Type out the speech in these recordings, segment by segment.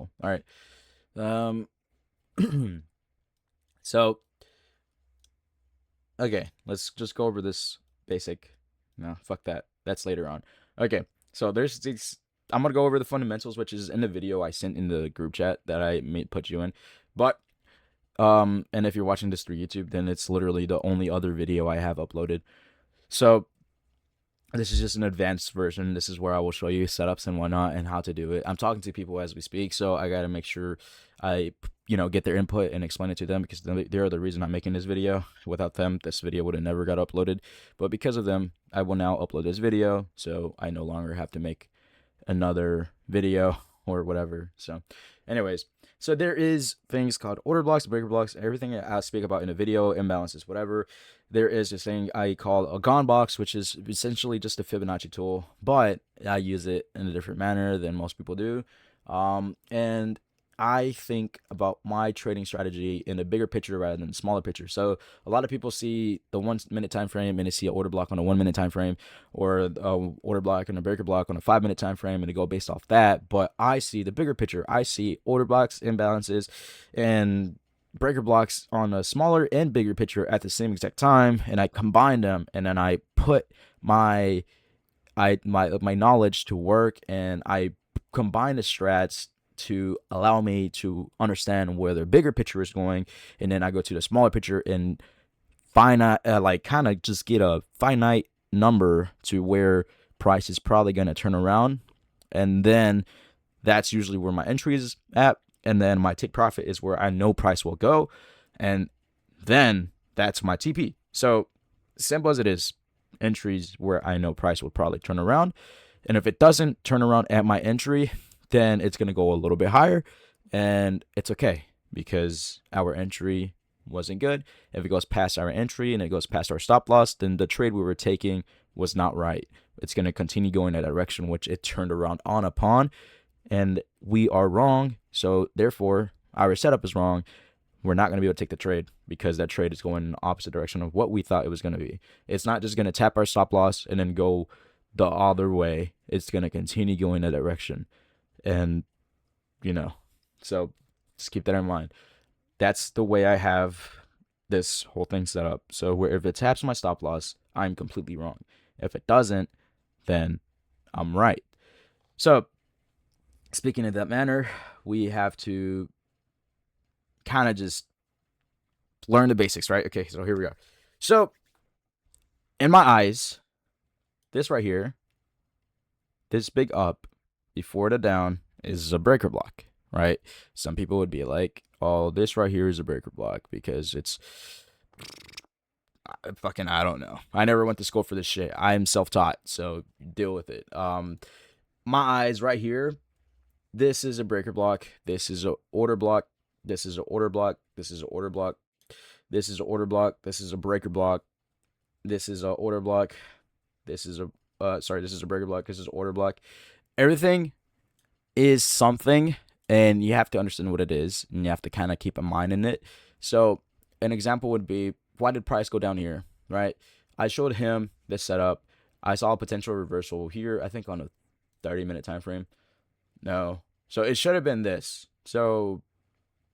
tool. All right. Um, so okay, let's just go over this basic. No, fuck that. That's later on. Okay, so there's these. I'm gonna go over the fundamentals, which is in the video I sent in the group chat that I made put you in. But and if you're watching this through YouTube, then it's literally the only other video I have uploaded. So this is just an advanced version. This is where I will show you setups and whatnot and how to do it. I'm talking to people as we speak, so I gotta make sure I, get their input and explain it to them because they're the reason I'm making this video. Without them, this video would have never got uploaded. But because of them, I will now upload this video, so I no longer have to make another video or whatever. So, anyways, so there is things called order blocks, breaker blocks, everything I speak about in a video, imbalances, whatever. There is this thing I call a gone box, which is essentially just a Fibonacci tool, but I use it in a different manner than most people do. And I think about my trading strategy in a bigger picture rather than a smaller picture. So a lot of people see the 1 minute time frame and they see an order block on a 1 minute time frame, or a order block and a breaker block on a 5 minute time frame, and they go based off that. But I see the bigger picture. I see order blocks, imbalances, and breaker blocks on a smaller and bigger picture at the same exact time, and I combine them, and then I put my knowledge to work, and I combine the strats to allow me to understand where the bigger picture is going, and then I go to the smaller picture and finite, kind of just get a finite number to where price is probably going to turn around, and then that's usually where my entry is at, and then my take profit is where I know price will go, and then that's my TP. So simple as it is, entries where I know price will probably turn around, and if it doesn't turn around at my entry, then it's going to go a little bit higher, and it's okay because our entry wasn't good. If it goes past our entry and it goes past our stop loss, then the trade we were taking was not right. It's going to continue going that direction, which it turned around on upon, and we are wrong. So therefore, our setup is wrong. We're not going to be able to take the trade because that trade is going in the opposite direction of what we thought it was going to be. It's not just going to tap our stop loss and then go the other way. It's going to continue going that direction. And, so just keep that in mind. That's the way I have this whole thing set up. So where if it taps my stop loss, I'm completely wrong. If it doesn't, then I'm right. So speaking of that manner, we have to kind of just learn the basics, right? Okay, so here we go. So in my eyes, this right here, this big up before the down is a breaker block, right? Some people would be like, oh, this right here is a breaker block because it's fucking, I don't know. I never went to school for this shit. I'm self-taught, so deal with it. My eyes right here, this is a breaker block. This is an order block. This is an order block. This is an order block. This is an order block. This is a breaker block. This is an order block. This is a this is a breaker block. This is an order block. Everything is something, and you have to understand what it is, and you have to kind of keep a mind in it. So an example would be, why did price go down here, right? I showed him this setup. I saw a potential reversal here, I think on a 30-minute time frame. No. So it should have been this. So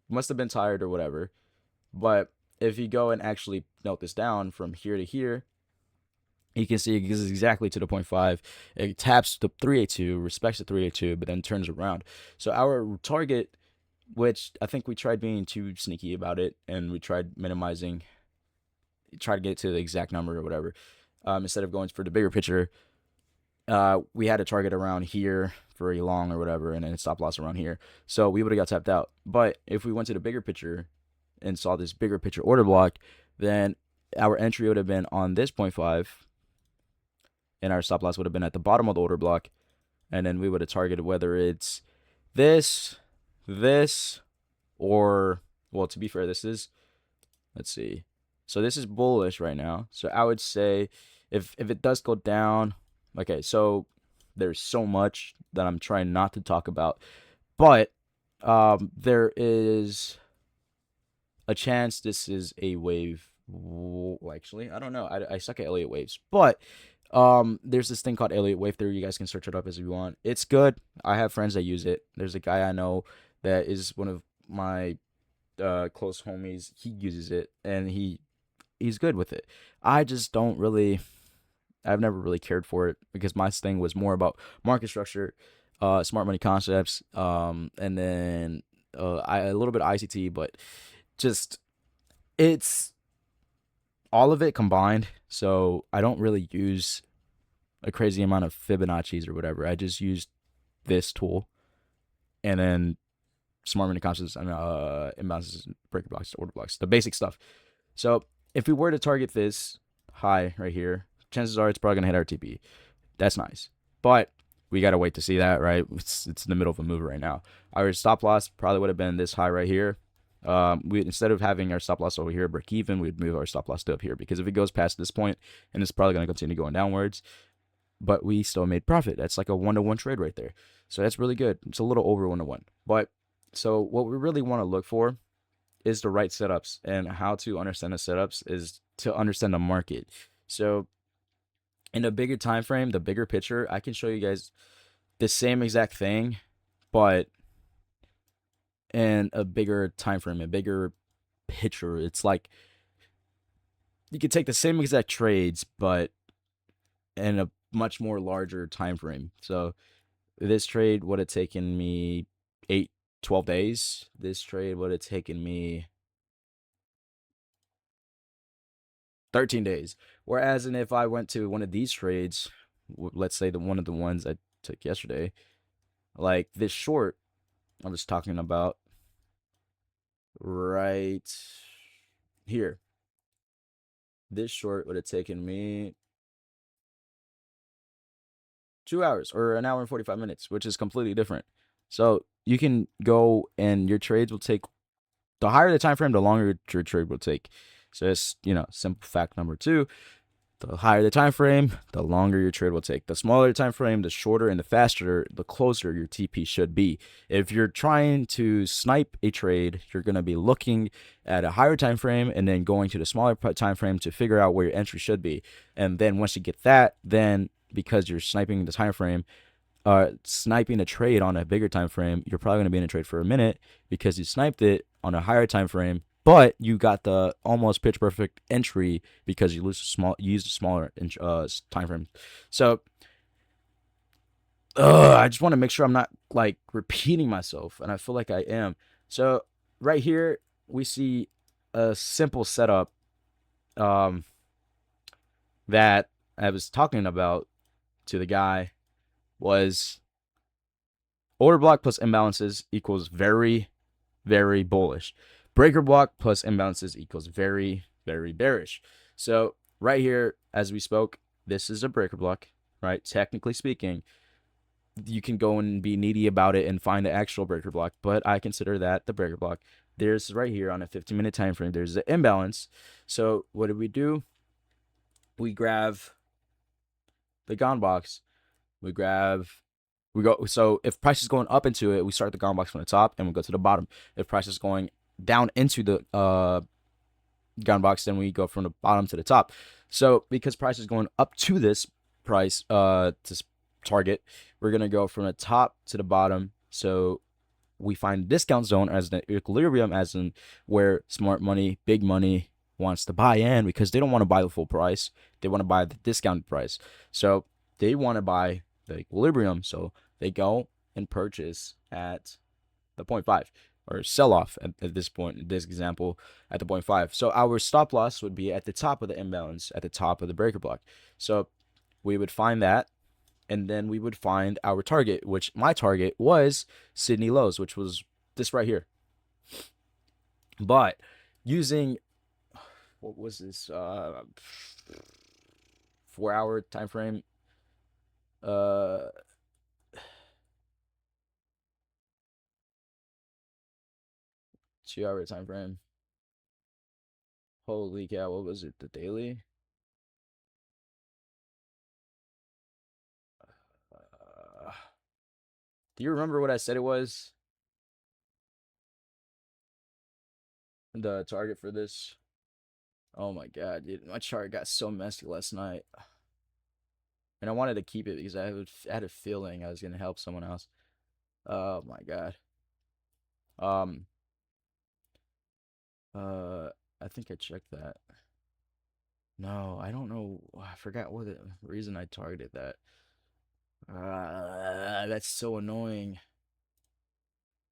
must have been tired or whatever. But if you go and actually note this down from here to here, you can see it goes exactly to the 0.5. It taps the 382, respects the 382, but then turns around. So our target, which I think we tried being too sneaky about it, and we tried minimizing, try to get to the exact number or whatever, instead of going for the bigger picture, we had a target around here for a long or whatever, and then a stop loss around here. So we would have got tapped out. But if we went to the bigger picture and saw this bigger picture order block, then our entry would have been on this 0.5, and our stop loss would have been at the bottom of the order block, and then we would have targeted whether it's this, or, well, to be fair, this is, let's see. So this is bullish right now. So I would say if it does go down, okay, so there's so much that I'm trying not to talk about, but there is a chance this is a wave. Actually, I don't know. I suck at Elliott waves, but there's this thing called Elliott wave theory. You guys can search it up as you want. It's good. I have friends that use it. There's a guy I know that is one of my close homies. He uses it and he's good with it. I just don't really. I've never really cared for it because my thing was more about market structure, smart money concepts, and then a little bit of ICT, but just it's all of it combined. So I don't really use a crazy amount of Fibonacci's or whatever. I just use this tool and then smart money concepts and imbalances, breaker blocks, order blocks, the basic stuff. So if we were to target this high right here, chances are it's probably gonna hit our TP. That's nice, but we gotta wait to see that, right? It's in the middle of a move right now. Our stop loss probably would have been this high right here. We instead of having our stop loss over here break even, we'd move our stop loss to up here because if it goes past this point, and it's probably gonna continue going downwards, but we still made profit. That's like a 1-to-1 trade right there. So that's really good. It's a little over 1-to-1, but so what we really want to look for is the right setups, and how to understand the setups is to understand the market. So in a bigger time frame, the bigger picture, I can show you guys the same exact thing, but in a bigger time frame, a bigger picture. It's like you could take the same exact trades, but in a much more larger time frame. So this trade would have taken me 12 days. This trade would have taken me 13 days. Whereas, and if I went to one of these trades, let's say one of the ones I took yesterday, like this short I was talking about right here. This short would have taken me 2 hours or an hour and 45 minutes, which is completely different. So you can go and your trades will take, the higher the time frame, the longer your trade will take. So it's, simple fact number two. The higher the time frame, the longer your trade will take. The smaller the time frame, the shorter and the faster, the closer your TP should be. If you're trying to snipe a trade, you're going to be looking at a higher time frame and then going to the smaller time frame to figure out where your entry should be. And then once you get that, then because you're sniping the time frame, sniping a trade on a bigger time frame, you're probably going to be in a trade for a minute because you sniped it on a higher time frame, but you got the almost pitch perfect entry because you used a smaller time frame. So I just want to make sure I'm not like repeating myself, and I feel like I am. So right here we see a simple setup that I was talking about to the guy was order block plus imbalances equals very, very bullish. Breaker block plus imbalances equals very, very bearish. So right here, as we spoke, this is a breaker block, right? Technically speaking, you can go and be needy about it and find the actual breaker block, but I consider that the breaker block. There's right here on a 15-minute time frame, there's the imbalance. So what do? We grab the gone box. We go. So if price is going up into it, we start the gone box from the top and we go to the bottom. If price is going down into the gone box, then we go from the bottom to the top. So because price is going up to this price to target, we're gonna go from the top to the bottom. So we find discount zone as the equilibrium, as in where smart money, big money wants to buy in because they don't want to buy the full price. They want to buy the discounted price. So they want to buy the equilibrium. So they go and purchase at the 0.5 or sell off at this point, in this example, at the 0.5. So our stop loss would be at the top of the imbalance, at the top of the breaker block. So we would find that, and then we would find our target, which my target was Sydney lows, which was this right here. But using, what was this, 4-hour time frame, 2-hour time frame. Holy cow, what was it? The daily? Do you remember what I said it was? The target for this? Oh my god, dude, my chart got so messy last night. And I wanted to keep it because I had a feeling I was going to help someone else. Oh my god. Um, uh, I think I checked that. No, I don't know. I forgot what the reason I targeted that. That's so annoying.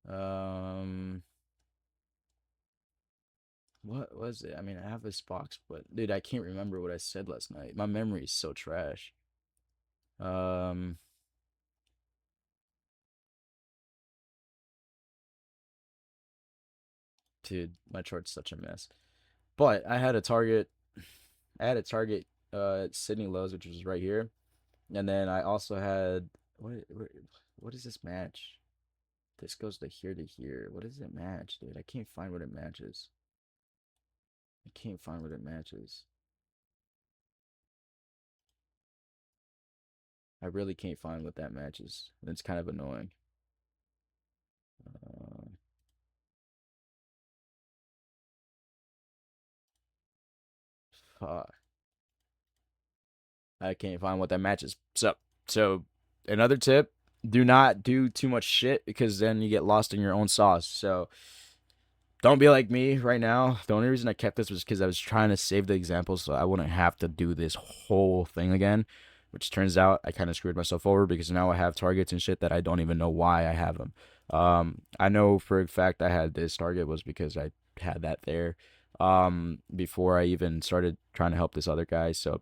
Um, what was it? I mean, I have this box, but dude, I can't remember what I said last night. My memory is so trash. Um, dude, my chart's such a mess. But I had a target. I had a target at Sydney Lows, which was right here, and then I also had what is this match? This goes to here to here. What does it match, dude? I can't find what it matches. I can't find what it matches. I really can't find what that matches. It's kind of annoying. Uh, fuck. I can't find what that matches. So another tip: do not do too much shit because then you get lost in your own sauce. So don't be like me right now. The only reason I kept this was because I was trying to save the examples so I wouldn't have to do this whole thing again. Which turns out I kind of screwed myself over because now I have targets and shit that I don't even know why I have them. I know for a fact I had this target was because I had that there before I even started trying to help this other guy. So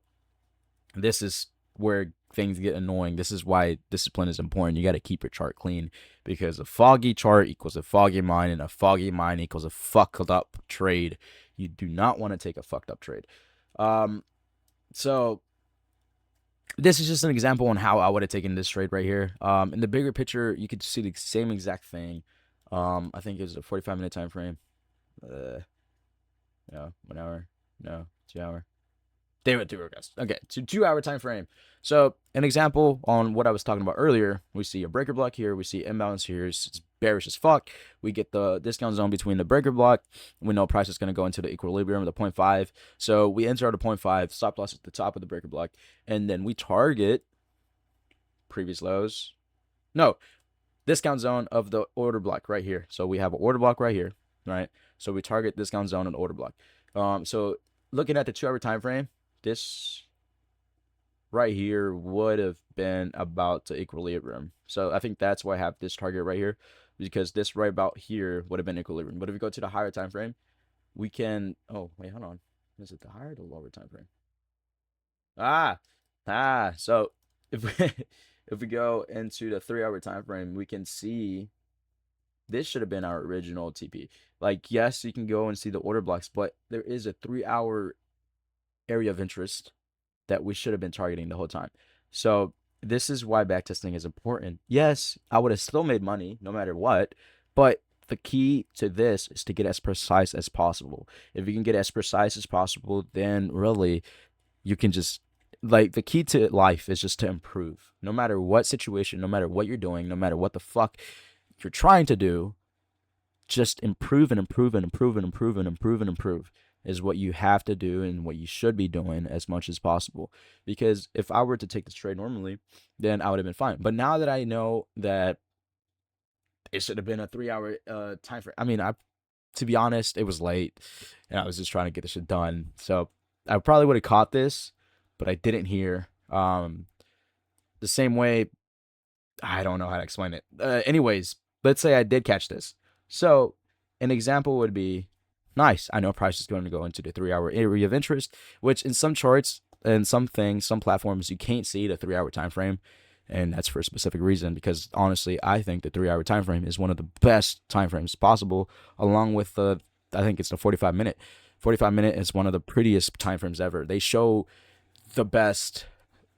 this is where things get annoying. This is why discipline is important. You got to keep your chart clean because a foggy chart equals a foggy mind, and a foggy mind equals a fucked up trade. You do not want to take a fucked up trade. Um, so this is just an example on how I would have taken this trade right here. In the bigger picture, you could see the same exact thing. I think it was a 45-minute time frame. No, 1 hour. No, 2 hour. They went through guys. Okay, so 2 hour time frame. So an example on what I was talking about earlier, we see a breaker block here, we see imbalance here, it's bearish as fuck. We get the discount zone between the breaker block. We know price is going to go into the equilibrium of the 0.5. So we enter at a 0.5, stop loss at the top of the breaker block, and then we target previous lows. No, discount zone of the order block right here. So we have an order block right here, right? So we target discount zone and order block. So looking at the 2 hour time frame, this right here would have been about to equilibrium. So I think that's why I have this target right here, because this right about here would have been equilibrium. But if we go to the higher time frame, we can. Oh wait, hold on. Is it the higher or the lower time frame? So if we if we go into the 3 hour time frame, we can see this should have been our original TP. Like, yes, you can go and see the order blocks, but there is a 3 hour area of interest that we should have been targeting the whole time. So this is why backtesting is important. Yes, I would have still made money no matter what, but the key to this is to get as precise as possible. If you can get as precise as possible, then really you can just like the key to life is just to improve. No matter what situation, no matter what you're doing, no matter what the fuck you're trying to do, just improve and improve and improve and improve and improve and improve is what you have to do and what you should be doing as much as possible. Because if I were to take this trade normally, then I would have been fine. But now that I know that it should have been a 3 hour time frame, I mean, to be honest, it was late and I was just trying to get this shit done. So I probably would have caught this, but I didn't hear. The same way, I don't know how to explain it. Anyways, let's say I did catch this. So an example would be nice. I know price is going to go into the 3 hour area of interest, which in some charts and some things, some platforms, you can't see the 3 hour time frame. And that's for a specific reason, because honestly, I think the 3 hour time frame is one of the best time frames possible, along with the, I think it's the 45 minute. 45 minute is one of the prettiest time frames ever. They show the best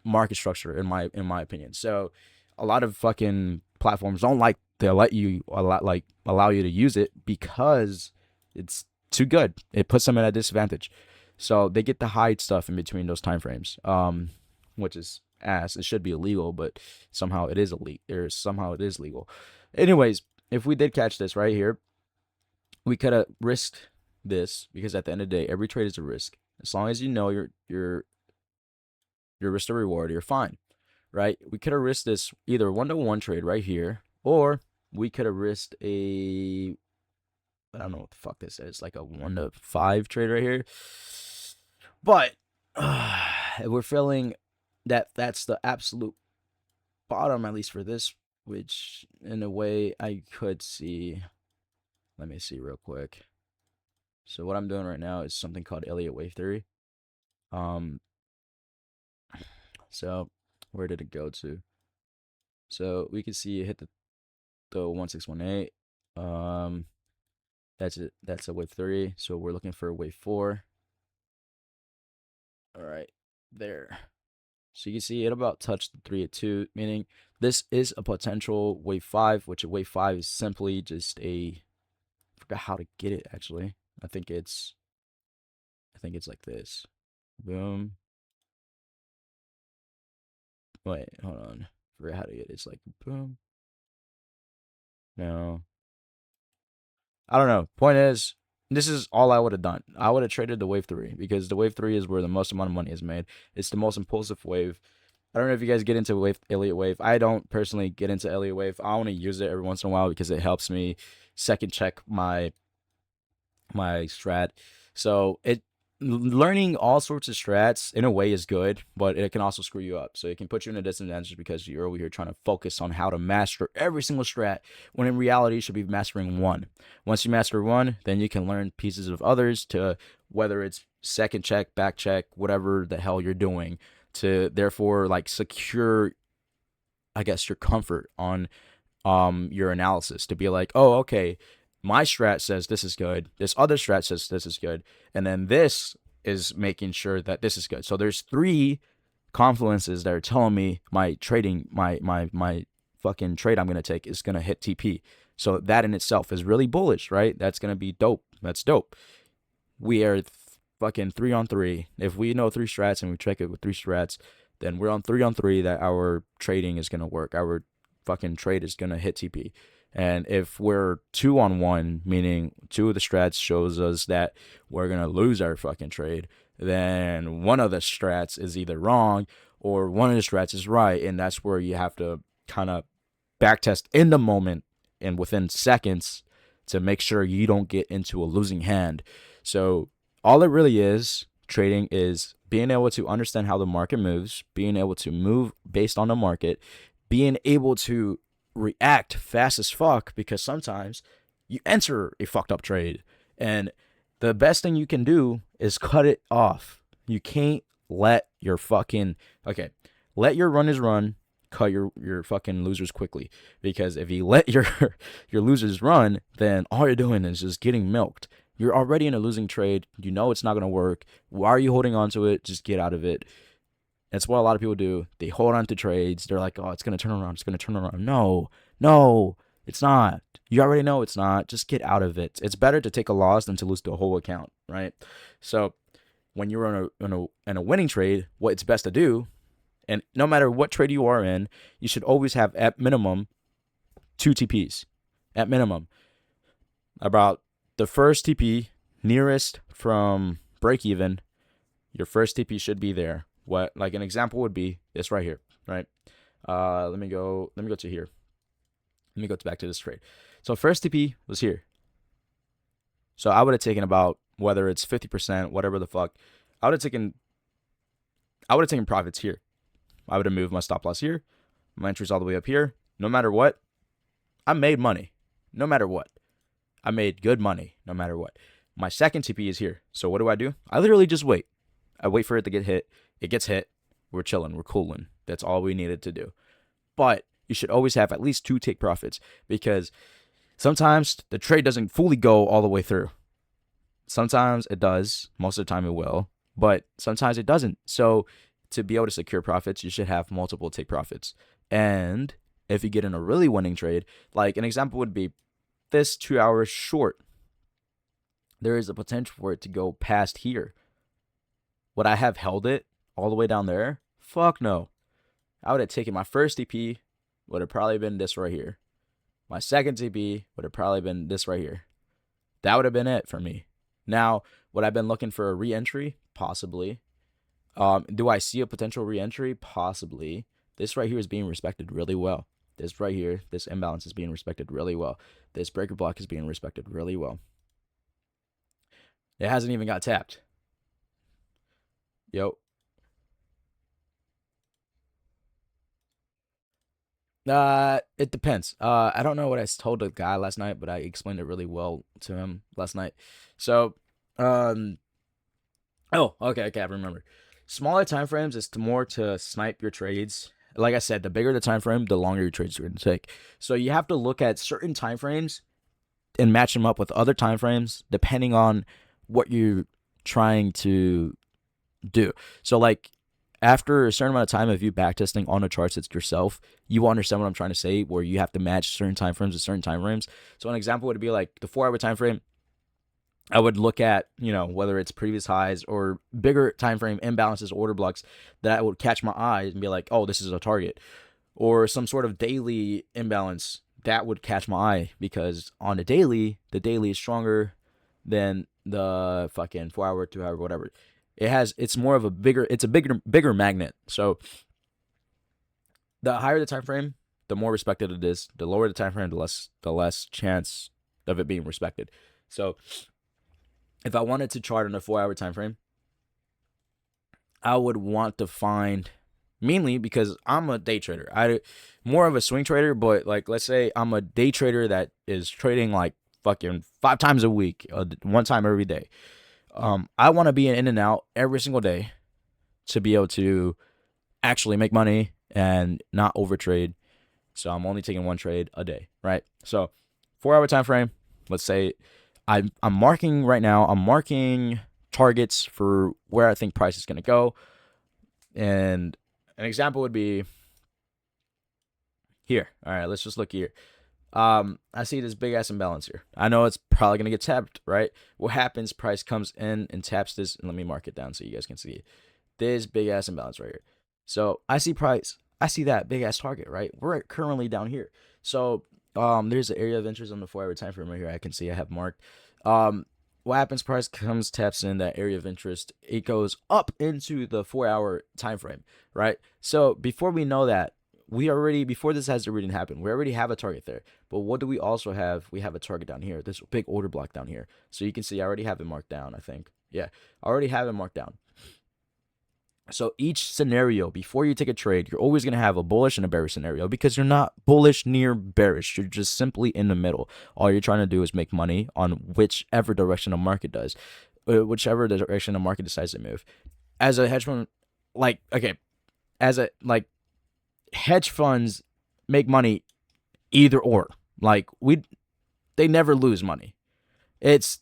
market structure in my opinion. So a lot of fucking platforms don't like to let you allow you to use it because it's too good. It puts them at a disadvantage. So they get to hide stuff in between those time frames, which is ass. It should be illegal, but somehow it is illegal. Or somehow it is legal. Anyways, if we did catch this right here, we could have risked this because at the end of the day, every trade is a risk. As long as you know your risk to reward, you're fine, right? We could have risked this either 1-to-1 trade right here, or we could have risked a I don't know what the fuck this is. Like a 1 to 5 trade right here. But we're feeling that that's the absolute bottom, at least for this, which in a way I could see. Let me see real quick. So what I'm doing right now is something called Elliott wave theory. So where did it go to? So we can see it hit the 1618. That's it. That's a wave 3. So we're looking for a wave 4. All right, there. So you can see it about touched the 382, meaning this is a potential wave 5, which a wave 5 is simply just a, I forgot how to get it actually. I think it's like this. Boom. Wait, hold on. I forgot how to get it. It's like boom. No. I don't know. Point is, this is all I would have done. I would have traded the wave 3 because the wave 3 is where the most amount of money is made. It's the most impulsive wave. I don't know if you guys get into Elliott wave. I don't personally get into Elliott wave. I only use it every once in a while because it helps me second check my strat. So learning all sorts of strats in a way is good, but it can also screw you up. So it can put you in a disadvantage because you're over here trying to focus on how to master every single strat, when in reality you should be mastering one. Once you master one, then you can learn pieces of others, to whether it's second check, back check, whatever the hell you're doing, to therefore like secure, I guess, your comfort on your analysis, to be like, oh, okay, my strat says this is good, this other strat says this is good, and then this is making sure that this is good. So there's 3 confluences that are telling me my trading, my fucking trade I'm gonna take is gonna hit TP. So that in itself is really bullish, right? That's gonna be dope. That's dope. We are fucking 3 on 3. If we know 3 strats and we check it with 3 strats, then we're on 3 on 3 that our trading is gonna work. Our fucking trade is gonna hit TP. And if we're 2 on 1, meaning 2 of the strats shows us that we're going to lose our fucking trade, then one of the strats is either wrong or one of the strats is right. And that's where you have to kind of backtest in the moment and within seconds to make sure you don't get into a losing hand. So all it really is, trading, is being able to understand how the market moves, being able to move based on the market, being able to react fast as fuck, because sometimes you enter a fucked up trade and the best thing you can do is cut it off. You can't let your fucking, okay, let your runners run, cut your fucking losers quickly, because if you let your losers run, then all you're doing is just getting milked. You're already in a losing trade. You know it's not going to work. Why are you holding on to it? Just get out of it. That's what a lot of people do. They hold on to trades. They're like, oh, it's going to turn around. It's going to turn around. No, it's not. You already know it's not. Just get out of it. It's better to take a loss than to lose the whole account, right? So when you're in a winning trade, what it's best to do, and no matter what trade you are in, you should always have at minimum 2 TPs. At minimum. About the first TP nearest from break even, your first TP should be there. What, like an example would be this right here, right? Let me go to here. Let me go back to this trade. So first TP was here. So I would have taken about, whether it's 50%, whatever the fuck, I would have taken profits here. I would have moved my stop loss here, my entries all the way up here. No matter what, I made money. No matter what, I made good money. No matter what. My second TP is here. So what do? I literally just wait. I wait for it to get hit. It gets hit. We're chilling. We're cooling. That's all we needed to do. But you should always have at least 2 take profits, because sometimes the trade doesn't fully go all the way through. Sometimes it does. Most of the time it will. But sometimes it doesn't. So to be able to secure profits, you should have multiple take profits. And if you get in a really winning trade, like an example would be this 2 hours short, there is a potential for it to go past here. Would I have held it all the way down there? Fuck no. I would have taken my first TP, would have probably been this right here. My second TP would have probably been this right here. That would have been it for me. Now, would I have been looking for a re-entry? Possibly. Do I see a potential re-entry? Possibly. This right here is being respected really well. This right here, this imbalance is being respected really well. This breaker block is being respected really well. It hasn't even got tapped. Yo. It depends. I don't know what I told the guy last night, but I explained it really well to him last night. So, um, oh, okay, I remember. Smaller time frames is more to snipe your trades. Like I said, the bigger the time frame, the longer your trades are going to take. So you have to look at certain time frames and match them up with other time frames depending on what you're trying to do. So like after a certain amount of time of you backtesting on the charts it's yourself, you will understand what I'm trying to say, where you have to match certain time frames with certain time frames. So an example would be like the 4 hour time frame. I would look at, whether it's previous highs or bigger time frame imbalances, order blocks that would catch my eye and be like, oh, this is a target. Or some sort of daily imbalance that would catch my eye, because on the daily is stronger than the fucking 4 hour, 2 hour, whatever. It's more of a bigger magnet. So the higher the time frame, the more respected it is. The lower the time frame, the less chance of it being respected. So if I wanted to chart on a 4 hour time frame, I would want to find, mainly because I'm a day trader. I more of a swing trader, but like let's say I'm a day trader that is trading like fucking 5 times a week, 1 time every day. I want to be in and out every single day to be able to actually make money and not overtrade. So I'm only taking one trade a day, right? So 4 hour time frame. Let's say I'm marking right now. I'm marking targets for where I think price is going to go. And an example would be here. All right, let's just look here. I see this big ass imbalance here. I know it's probably gonna get tapped, right? What happens? Price comes in and taps this, and let me mark it down so you guys can see it. This big ass imbalance right here. So I see price. I see that big ass target, right? We're currently down here. So there's an area of interest on the 4 hour time frame right here. I can see I have marked. What happens? Price comes, taps in that area of interest. It goes up into the 4 hour time frame, right? So before we know that, before this has already happened, we already have a target there. But what do we also have? We have a target down here, this big order block down here. So you can see I already have it marked down, I think. Yeah, I already have it marked down. So each scenario, before you take a trade, you're always going to have a bullish and a bearish scenario, because you're not bullish near bearish. You're just simply in the middle. All you're trying to do is make money on whichever direction the market does, whichever direction the market decides to move. As a hedge fund, like, okay, as a, like, hedge funds make money either or. Like, they never lose money. It's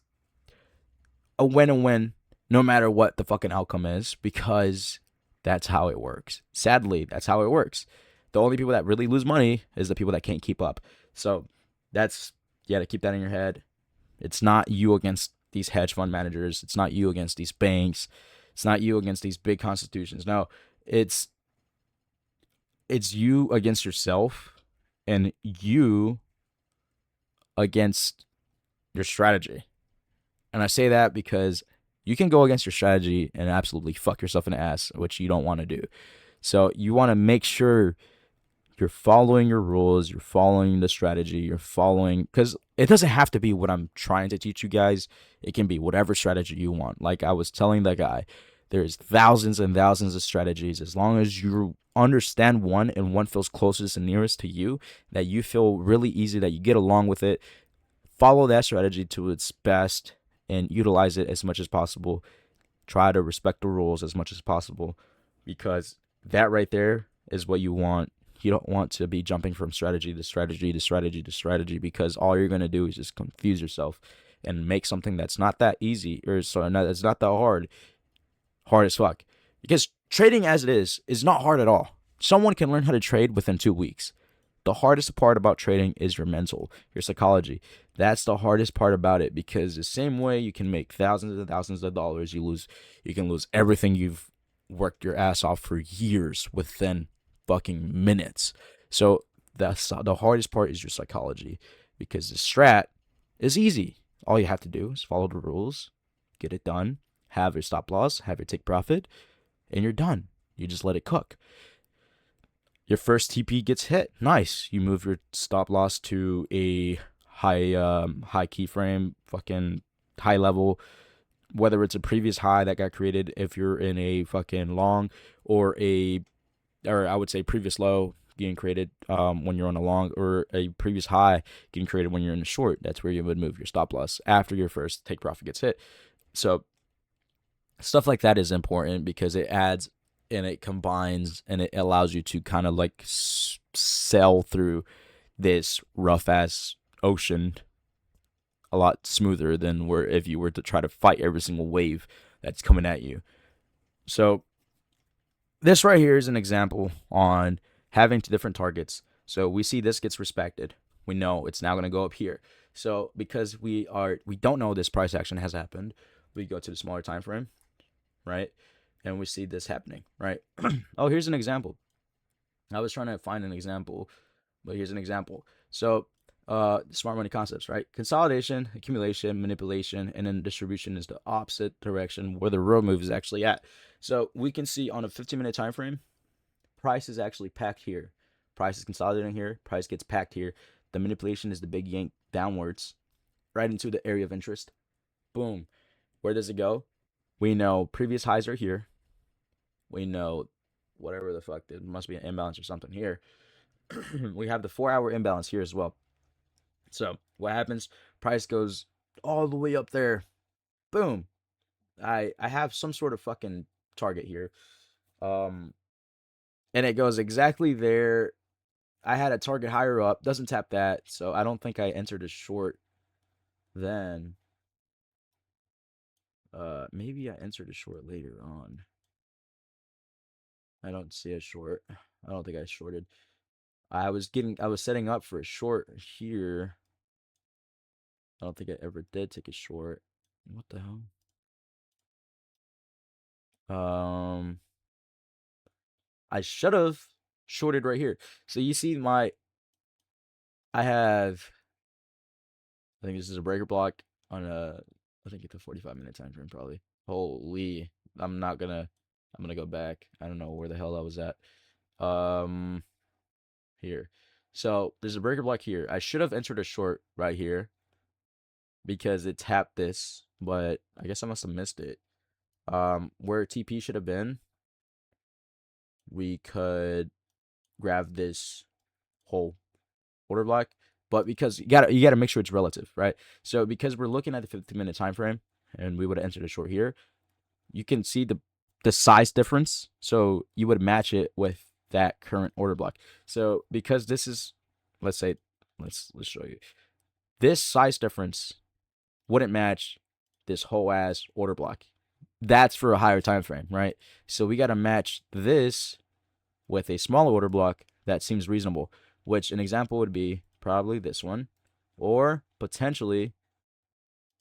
a win and win no matter what the fucking outcome is, because that's how it works. Sadly, that's how it works. The only people that really lose money is the people that can't keep up. So that's, you got to keep that in your head. It's not you against these hedge fund managers. It's not you against these banks. It's not you against these big constitutions. No, it's you against yourself, and you against your strategy. And I say that because you can go against your strategy and absolutely fuck yourself in the ass, which you don't want to do. So you want to make sure you're following your rules, you're following the strategy, you're following, because it doesn't have to be what I'm trying to teach you guys. It can be whatever strategy you want. Like I was telling that guy, there's thousands and thousands of strategies. As long as you understand one and one feels closest and nearest to you, that you feel really easy, that you get along with it, follow that strategy to its best and utilize it as much as possible. Try to respect the rules as much as possible, because that right there is what you want. You don't want to be jumping from strategy to strategy to strategy to strategy, because all you're going to do is just confuse yourself and make something that's not that easy, or it's not that hard as fuck. Because trading as it is not hard at all. Someone can learn how to trade within 2 weeks. The hardest part about trading is your mental, your psychology. That's the hardest part about it, because the same way you can make thousands and thousands of dollars, you can lose everything you've worked your ass off for years within fucking minutes. So the hardest part is your psychology, because the strat is easy. All you have to do is follow the rules, get it done, have your stop loss, have your take profit, and you're done. You just let it cook. Your first TP gets hit. Nice. You move your stop loss to a high keyframe, fucking high level. whether it's a previous high that got created if you're in a fucking long, or a, or I would say previous low getting created when you're on a long, or a previous high getting created when you're in a short. That's where you would move your stop loss after your first take profit gets hit. So stuff like that is important because it adds and it combines and it allows you to kind of like sail through this rough ass ocean a lot smoother than where if you were to try to fight every single wave that's coming at you. So this right here is an example on having two different targets. So we see this gets respected. We know it's now going to go up here. So because we don't know this price action has happened, we go to the smaller time frame, right? And we see this happening, right? Oh, here's an example. I was trying to find an example, but here's an example. So smart money concepts, right? Consolidation, accumulation, manipulation, and then distribution is the opposite direction where the real move is actually at. So we can see on a 15-minute time frame, price is actually packed here. Price is consolidating here. Price gets packed here. The manipulation is the big yank downwards, right into the area of interest. Boom. Where does it go? We know previous highs are here. We know whatever the fuck, there must be an imbalance or something here. We have the 4-hour imbalance here as well. So what happens? Price goes all the way up there. Boom. I have some sort of fucking target here. Um and it goes exactly there. I had a target higher up, doesn't tap that, so I don't think I entered a short then. Maybe I entered a short later on. I don't see a short. I don't think I shorted. I was setting up for a short here. I don't think I ever did take a short. What the hell? Um, I should have shorted right here. So you see I have, I think this is a breaker block on I think it's a 45-minute time frame probably. Holy, I'm gonna go back. I don't know where the hell I was at. Um, here. So there's a breaker block here. I should have entered a short right here because it tapped this, but I guess I must have missed it. Where TP should have been, we could grab this whole order block, but because you gotta make sure it's relative, right? So because we're looking at the 15-minute time frame, and we would have entered a short here, you can see the size difference. So you would match it with that current order block. So because this is, let's say, let's show you this size difference wouldn't match this whole ass order block. That's for a higher time frame, right? So we got to match this with a smaller order block that seems reasonable, which an example would be probably this one, or potentially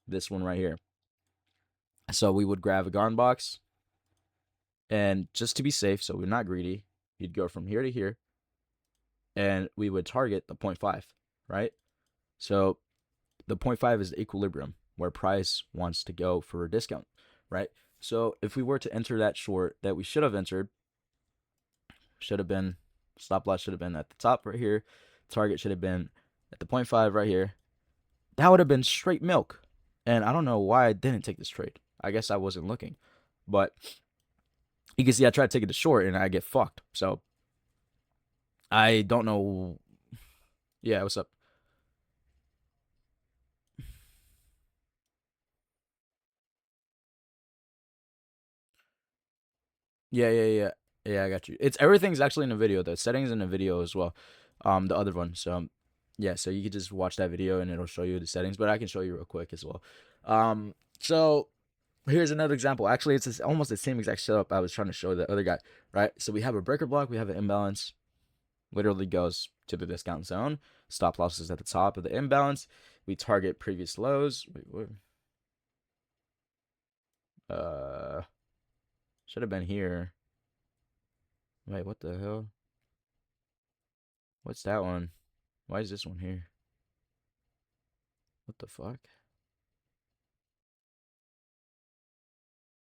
this one right here. So we would grab a garden box, and just to be safe, so we're not greedy, you'd go from here to here, and we would target the 0.5, right? So the 0.5 is the equilibrium where price wants to go for a discount, right? So if we were to enter that short that we should have entered, should have been, stop loss should have been at the top right here, target should have been at the 0.5 right here, that would have been straight milk. And I don't know why I didn't take this trade. I guess I wasn't looking. But you can see I tried to take it to short and I get fucked. So I don't know. Yeah, what's up? Yeah, yeah, yeah. Yeah, I got you. It's everything's actually in the video. The settings in the video as well. The other one. So yeah, so you could just watch that video and it'll show you the settings, but I can show you real quick as well. So here's another example. Actually, it's almost the same exact setup I was trying to show the other guy, right? So we have a breaker block, we have an imbalance, literally goes to the discount zone. Stop loss is at the top of the imbalance. We target previous lows. Wait, what? Uh, should have been here. Wait, what the hell? What's that one? Why is this one here? What the fuck?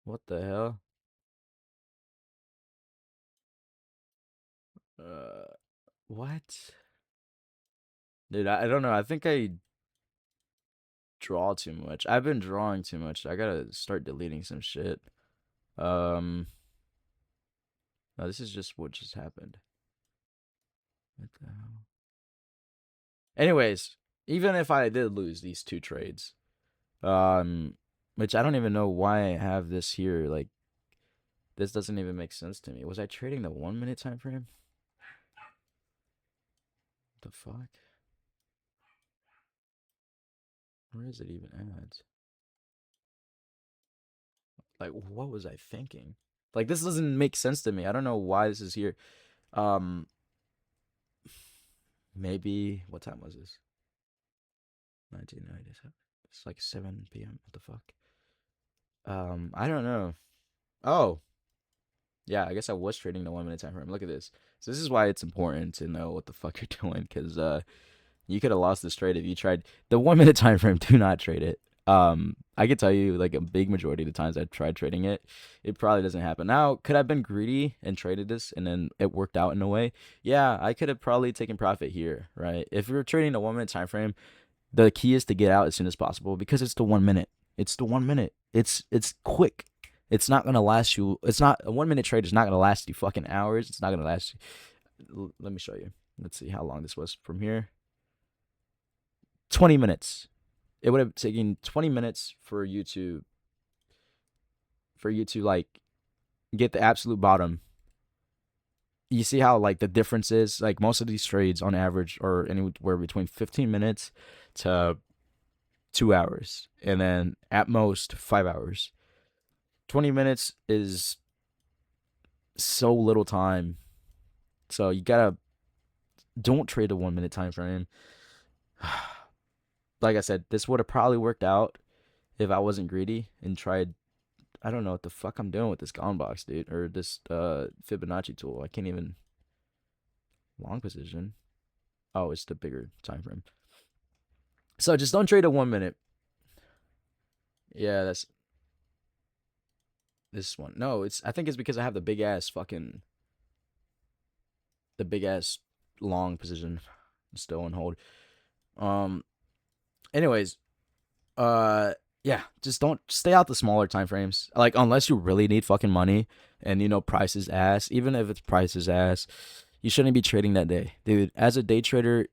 What the hell? Uh, what? Dude, I don't know. I think I draw too much. I've been drawing too much. I gotta start deleting some shit. Um, no, this is just what just happened. What the hell? Anyways, even if I did lose these two trades, which I don't even know why I have this here. Like, this doesn't even make sense to me. Was I trading the 1 minute time frame? The fuck? Where is it even at? Like, what was I thinking? Like, this doesn't make sense to me. I don't know why this is here. Um, maybe what time was this? 1997. It's like 7 p.m. What the fuck? I don't know. Oh, yeah, I guess I was trading the 1 minute time frame. Look at this. So this is why it's important to know what the fuck you're doing, because you could have lost this trade if you tried the 1 minute time frame. Do not trade it. I could tell you, like, a big majority of the times I've tried trading it, it probably doesn't happen. Now, could I have been greedy and traded this and then it worked out in a way? Yeah, I could have probably taken profit here, right? If you're trading the 1 minute time frame, the key is to get out as soon as possible because it's the 1 minute. It's the 1 minute. It's quick. It's not gonna last you. It's not a 1 minute trade. Is not gonna last you fucking hours. It's not gonna last you. Let me show you. Let's see how long this was from here. 20 minutes. It would have taken 20 minutes for you to like get the absolute bottom. You see how like the difference is? Like most of these trades on average are anywhere between 15 minutes to 2 hours, and then at most 5 hours. 20 minutes is so little time. So you gotta don't trade a 1 minute time frame. Like I said, this would have probably worked out if I wasn't greedy and tried. I don't know what the fuck I'm doing with this gone box, dude, or this Fibonacci tool. I can't even long position. Oh, it's the bigger time frame. So just don't trade a 1 minute. Yeah, that's this one. No, it's I think it's because I have the big ass long position still on hold. Um anyways, uh yeah, just don't stay out the smaller time frames. Like unless you really need fucking money and price is ass, even if it's price is ass, you shouldn't be trading that day. Dude, as a day trader,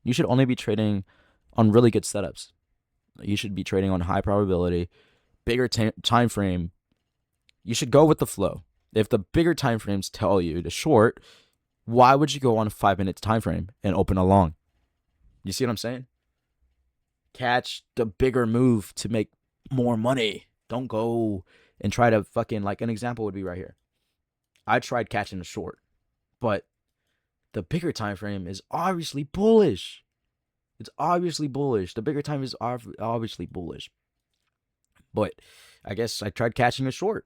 you should only be trading on really good setups. You should be trading on high probability, bigger time frame. You should go with the flow. If the bigger time frames tell you to short, why would you go on a 5 minute time frame and open a long? You see what I'm saying? Catch the bigger move to make more money. Don't go and try to fucking like an example would be right here. I tried catching a short, but the bigger time frame is obviously bullish. It's obviously bullish. The bigger time is obviously bullish. But I guess I tried catching a short,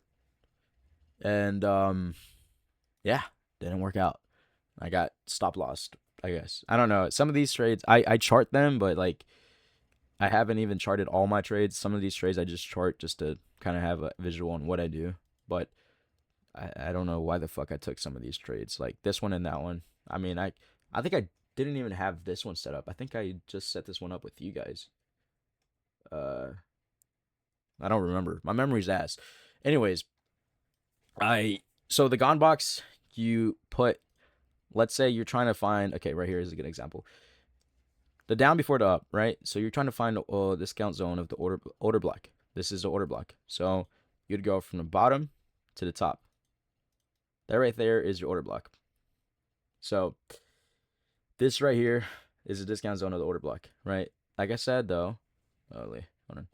and yeah, didn't work out. I got stop lost. I guess I don't know. Some of these trades I chart them, but like I haven't even charted all my trades. Some of these trades I just chart just to kind of have a visual on what I do. But I don't know why the fuck I took some of these trades. Like this one and that one. I mean, I think I didn't even have this one set up. I think I just set this one up with you guys. Uh, I don't remember. My memory's ass. Anyways, I so the Gone box you put. Let's say you're trying to find. Okay, right here is a good example. The down before the up, right? So you're trying to find the discount zone of the order block. This is the order block. So you'd go from the bottom to the top. That right there is your order block. So this right here is the discount zone of the order block, right? Like I said though, oh wait, hold on.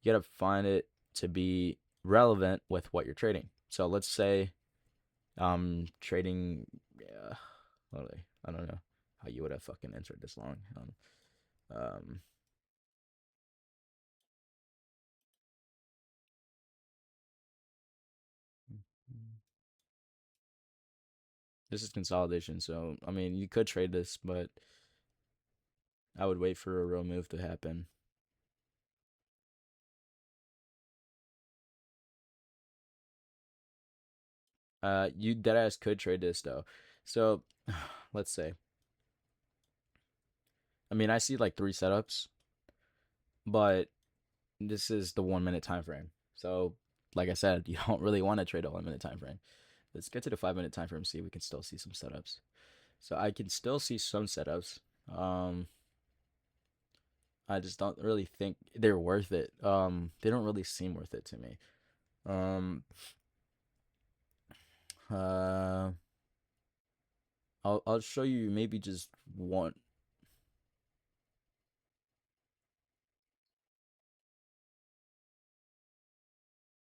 You gotta find it to be relevant with what you're trading. So let's say trading. Yeah, I don't know how you would have fucking entered this long. Um, this is consolidation, so I mean you could trade this, but I would wait for a real move to happen. You deadass could trade this though. So let's say, I mean, I see like three setups. but this is the 1 minute time frame. So, like I said, you don't really want to trade a 1 minute time frame. Let's get to the 5 minute time frame. See if we can still see some setups. So I can still see some setups. Um, I just don't really think they're worth it. They don't really seem worth it to me. Um, uh, I'll show you maybe just one.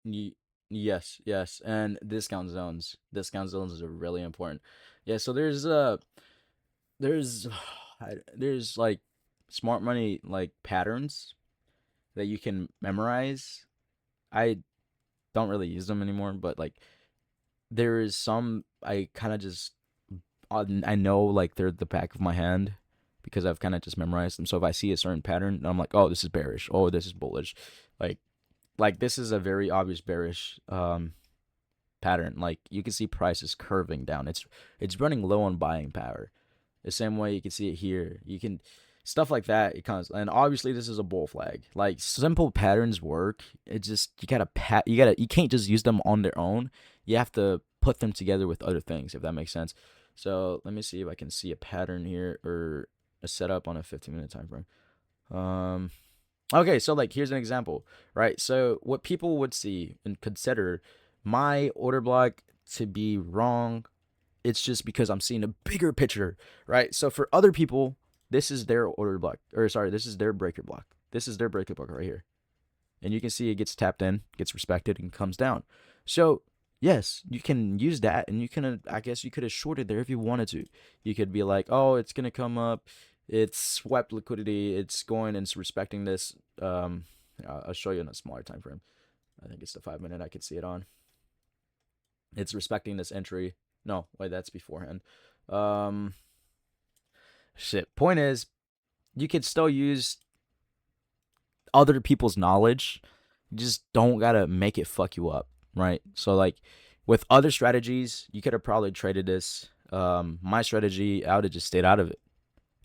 Ye- yes, yes, and discount zones. Discount zones are really important. Yeah, so there's there's like smart money like patterns that you can memorize. I don't really use them anymore, but like there is some I kind of just I know like they're the back of my hand because I've kind of just memorized them. So if I see a certain pattern, I'm like, oh, this is bearish. Oh, this is bullish. Like this is a very obvious bearish pattern. Like you can see prices curving down. It's running low on buying power. The same way you can see it here. You can stuff like that. It comes and obviously this is a bull flag. Like simple patterns work. It just you can't just use them on their own. You have to put them together with other things if that makes sense. So let me see if I can see a pattern here or a setup on a 15-minute time frame. Um okay, so like here's an example, right? So what people would see and consider my order block to be wrong, it's just because I'm seeing a bigger picture, right? So for other people, this is their order block, or sorry, this is their breaker block. This is their breaker block right here. And you can see it gets tapped in, gets respected, and comes down. So, yes, you can use that, and you can, I guess you could have shorted there if you wanted to. You could be like, oh, it's going to come up, it's swept liquidity, it's going and it's respecting this. I'll show you in a smaller time frame. I think it's the 5 minute I could see it on. It's respecting this entry. No, wait, that's beforehand. Um, shit. Point is, you could still use other people's knowledge. You just don't gotta make it fuck you up, right? So like, with other strategies, you could have probably traded this. My strategy, I would have just stayed out of it.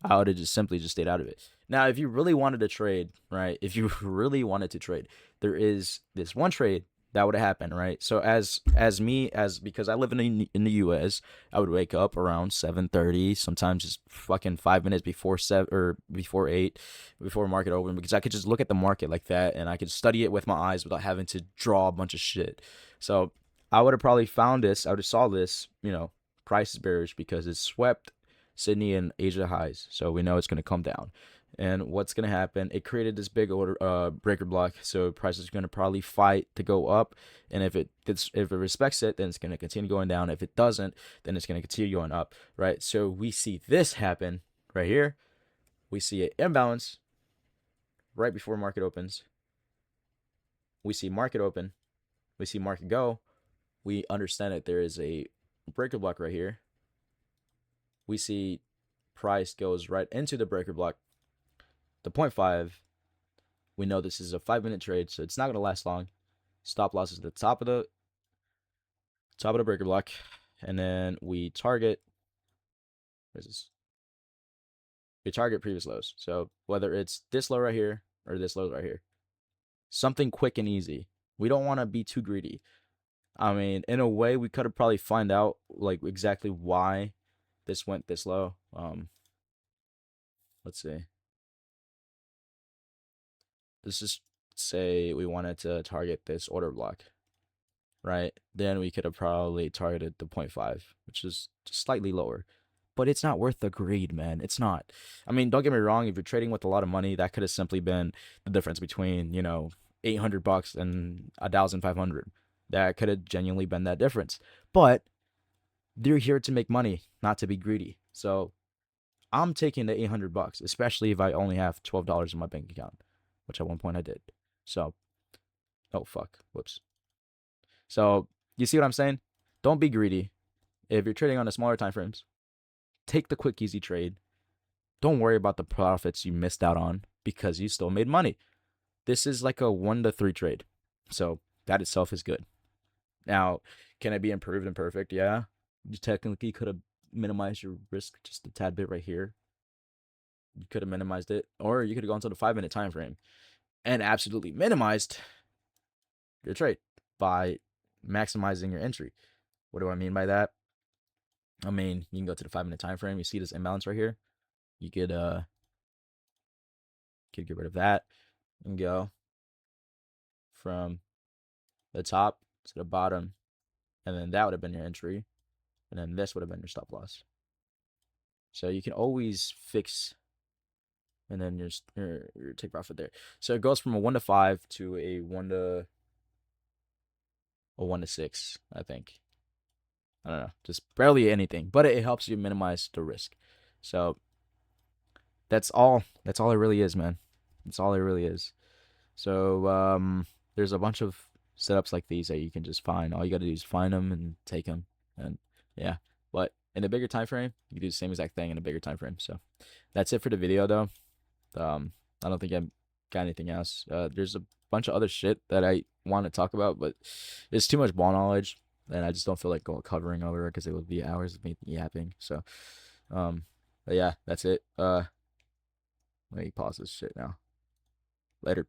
I would have just simply just stayed out of it. Now, if you really wanted to trade, right? If you really wanted to trade, there is this one trade that would have happened, right? So as me as because I live in the U.S., I would wake up around 7:30, sometimes just fucking 5 minutes before 7 or before 8, before market open, because I could just look at the market like that and I could study it with my eyes without having to draw a bunch of shit. So I would have probably found this. I would have saw this, price is bearish because it's swept Sydney and Asia highs, so we know it's going to come down. And what's going to happen? It created this big order breaker block, so price is going to probably fight to go up. And if it respects it, then it's going to continue going down. If it doesn't, then it's going to continue going up, right? So we see this happen right here. We see an imbalance right before market opens. We see market open. We see market go. We understand that there is a breaker block right here. We see price goes right into the breaker block, the 0.5. We know this is a 5 minute trade, so it's not going to last long. Stop loss is at the top of the breaker block, and then we target. Where's this? We target previous lows. So whether it's this low right here or this low right here, something quick and easy. We don't want to be too greedy. I mean, in a way, we could have probably find out like exactly why this went this low. Let's see. Let's just say we wanted to target this order block, right? Then we could have probably targeted the 0.5, which is just slightly lower. But it's not worth the greed, man. It's not. I mean, don't get me wrong. If you're trading with a lot of money, that could have simply been the difference between, $800 and 1,500. That could have genuinely been that difference. But they're here to make money, not to be greedy. So I'm taking the $800, especially if I only have $12 in my bank account, which at one point I did. So, oh fuck, whoops. So you see what I'm saying? Don't be greedy. If you're trading on the smaller time frames, take the quick, easy trade. Don't worry about the profits you missed out on because you still made money. This is like a 1 to 3 trade. So that itself is good. Now, can it be improved and perfect? Yeah. You technically could have minimized your risk just a tad bit right here. You could have minimized it, or you could have gone to the 5 minute time frame. and absolutely minimized your trade by maximizing your entry. What do I mean by that? I mean, you can go to the 5-minute time frame. You see this imbalance right here. You could get rid of that and go from the top to the bottom, and then that would have been your entry, and then this would have been your stop loss. So you can always fix, and then your take profit there. So it goes from a 1 to 5 to a 1 to 6, I think. I don't know, just barely anything, but it helps you minimize the risk. So that's all. That's all it really is, man. That's all it really is. So there's a bunch of setups like these that you can just find. All you got to do is find them and take them, and yeah. But in a bigger time frame, you can do the same exact thing in a bigger time frame. So that's it for the video, though. I don't think I got anything else. There's a bunch of other shit that I want to talk about, but it's too much ball knowledge, and I just don't feel like covering over it because it would be hours of me yapping. So, but yeah, that's it. Let me pause this shit now. Later.